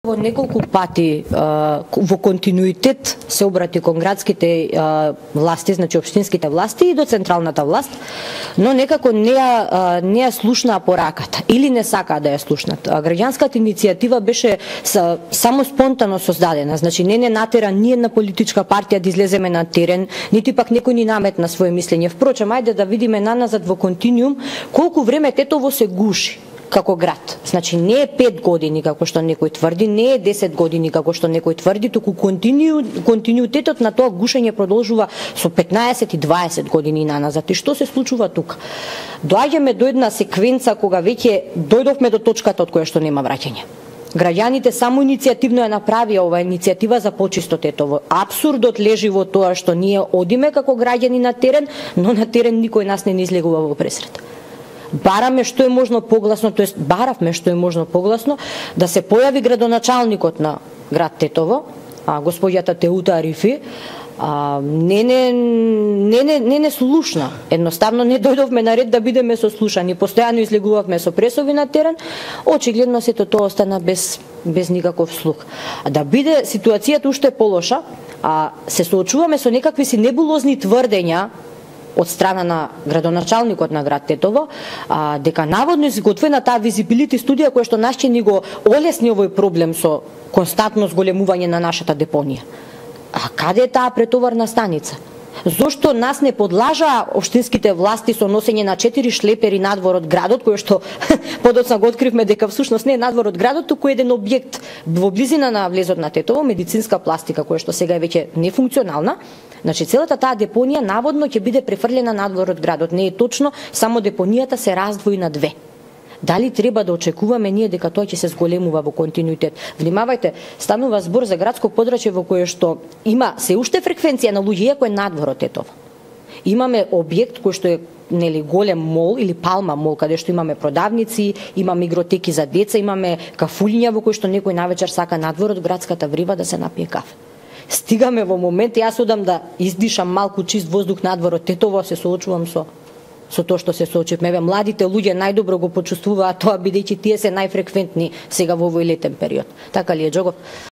Во неколку пати во континуитет се обрати кон градските власти, значи општинските власти и до централната власт, но некако не ја слушнаа пораката или не сакаа да ја слушнат. Граѓанската иницијатива беше само спонтано создадена, значи не натера ни една политичка партија да излеземе на терен, нити пак некој ни наметна свое мислење. Впрочем, ајде да видиме наназад во континуум колку време Тетово се гуши како град. Значи не е 5 години како што некој тврди, не е 10 години како што некој тврди, туку континуитетот на тоа гушење продолжува со 15 и 20 години наназад. И што се случува тука? Доаѓаме до една секвенца кога веќе дојдовме до точката од која што нема враќање. Граѓаните само иницијативно ја направија ова иницијатива за почисто Тетово. Абсурдот лежи во тоа што ние одиме како граѓани на терен, но на терен никој нас не излегува во пресрет. Бараме што е можно погласно, тоест баравме што е можно погласно да се појави градоначалникот на град Тетово, госпоѓата Теута Арифи, не слушна. Едноставно не дојдовме на ред да бидеме сослушани. Постојано излегувавме со пресови на терен, очигледно сето тоа остана без никаков слух. Да биде ситуацијата уште полоша, се соочуваме со некакви си небулозни тврдења од страна на градоначалникот на град Тетово, дека наводно изготвена таа визибилити студија која што нас ќе ни го олесни овој проблем со константно зголемување на нашата депонија. А каде е таа претоварна станица? Зошто нас не подлажаа општинските власти со носење на 4 шлепери надвор од градот, кој што подоцна го откривме дека всушност не е надвор од градот, туку еден објект во близина на влезот на Тетово, медицинска пластика која што сега е веќе нефункционална. Значи целата таа депонија наводно ќе биде префрлена надвор од градот. Не е точно, само депонијата се раздвои на две. Дали треба да очекуваме ние дека тоа ќе се зголемува во континуитет? Внимавајте, станува збор за градско подрачје во кое што има се уште фреквенција на луѓе кој е надвор од Тетово. Имаме објект кој што е голем мол или Палма мол, каде што имаме продавници, имаме игротеки за деца, имаме кафулиња во кои што некој навечер сака надвор од градската врива да се напие кафе. Стигаме во момент, јас одам да издишам малку чист воздух надвор од Тетово, се соочувам со тоа што се соочивме. Младите луѓе најдобро го почувствуваат тоа, бидејќи тие се најфреквентни сега во овој летен период. Така ли е, Џогов?